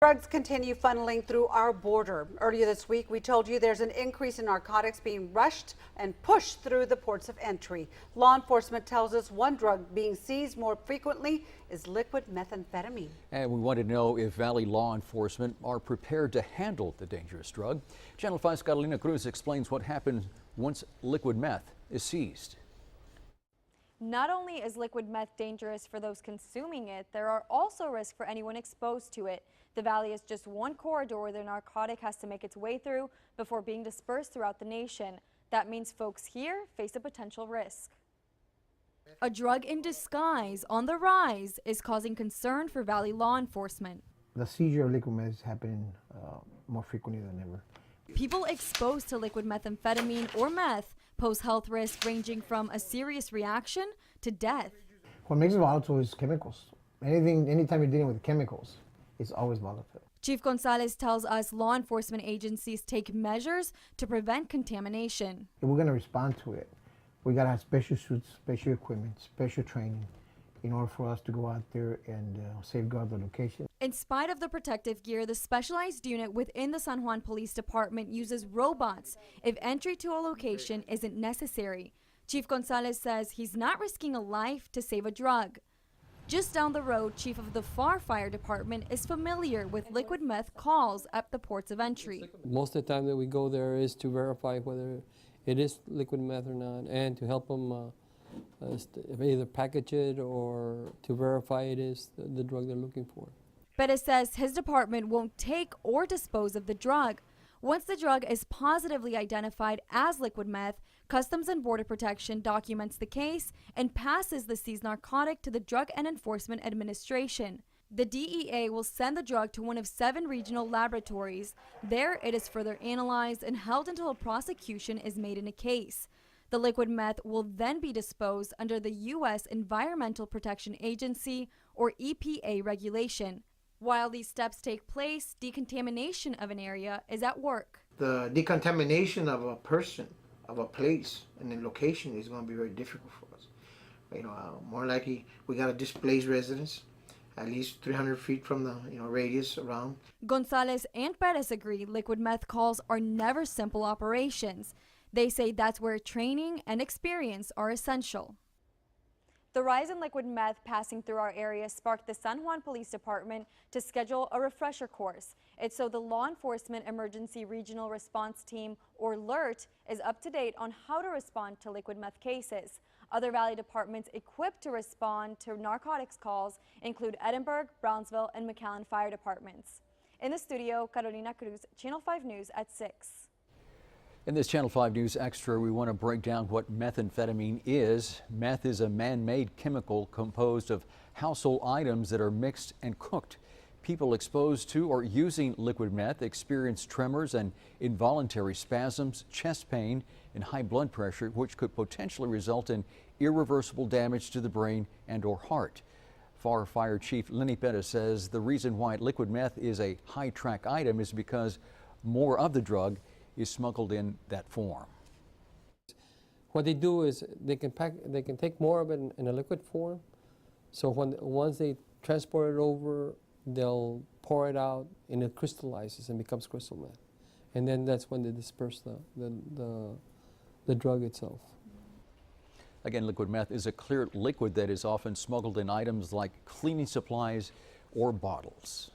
Drugs continue funneling through our border. Earlier this week, we told you there's an increase in narcotics being rushed and pushed through the ports of entry. Law enforcement tells us one drug being seized more frequently is liquid methamphetamine. And we want to know if Valley law enforcement are prepared to handle the dangerous drug. Channel 5's Carolina Cruz explains what happens once liquid meth is seized. Not only is liquid meth dangerous for those consuming it, there are also risks for anyone exposed to it. The Valley is just one corridor where the narcotic has to make its way through before being dispersed throughout the nation. That means folks here face a potential risk. A drug in disguise on the rise is causing concern for Valley law enforcement. The seizure of liquid meth is happening more frequently than ever. People exposed to liquid methamphetamine or meth pose health risks ranging from a serious reaction to death. What makes it volatile is chemicals. Anytime you're dealing with chemicals, it's always volatile. Chief Gonzalez tells us law enforcement agencies take measures to prevent contamination. If we're going to respond to it, we got to have special suits, special equipment, special training in order for us to go out there and safeguard the location. In spite of the protective gear, the specialized unit within the San Juan Police Department uses robots if entry to a location isn't necessary. Chief Gonzalez says he's not risking a life to save a drug. Just down the road, Chief of the Pharr Fire Department is familiar with liquid meth calls at the ports of entry. Most of the time that we go there is to verify whether it is liquid meth or not, and to help them either package it or to verify it is the drug they're looking for. Perez says his department won't take or dispose of the drug. Once the drug is positively identified as liquid meth, Customs and Border Protection documents the case and passes the seized narcotic to the Drug and Enforcement Administration. The DEA will send the drug to one of 7 regional laboratories. There, it is further analyzed and held until a prosecution is made in a case. The liquid meth will then be disposed under the U.S. Environmental Protection Agency, or EPA, regulation. While these steps take place, decontamination of an area is at work. The decontamination of a person, of a place, and a location is going to be very difficult for us. More likely we got to displace residents at least 300 feet from the radius around. Gonzalez and Perez agree liquid meth calls are never simple operations. They say that's where training and experience are essential. The rise in liquid meth passing through our area sparked the San Juan Police Department to schedule a refresher course. It's so the Law Enforcement Emergency Regional Response Team, or LERT, is up to date on how to respond to liquid meth cases. Other Valley departments equipped to respond to narcotics calls include Edinburg, Brownsville, and McAllen fire departments. In the studio, Carolina Cruz, Channel 5 News at 6. In this Channel 5 News Extra, we want to break down what methamphetamine is. Meth is a man-made chemical composed of household items that are mixed and cooked. People exposed to or using liquid meth experience tremors and involuntary spasms, chest pain, and high blood pressure, which could potentially result in irreversible damage to the brain and/or heart. Pharr Fire Chief Lenny Perez says the reason why liquid meth is a high-track item is because more of the drug is smuggled in that form. What they do is they can take more of it in a liquid form. So once they transport it over, they'll pour it out and it crystallizes and becomes crystal meth. And then that's when they disperse the drug itself. Again, liquid meth is a clear liquid that is often smuggled in items like cleaning supplies or bottles.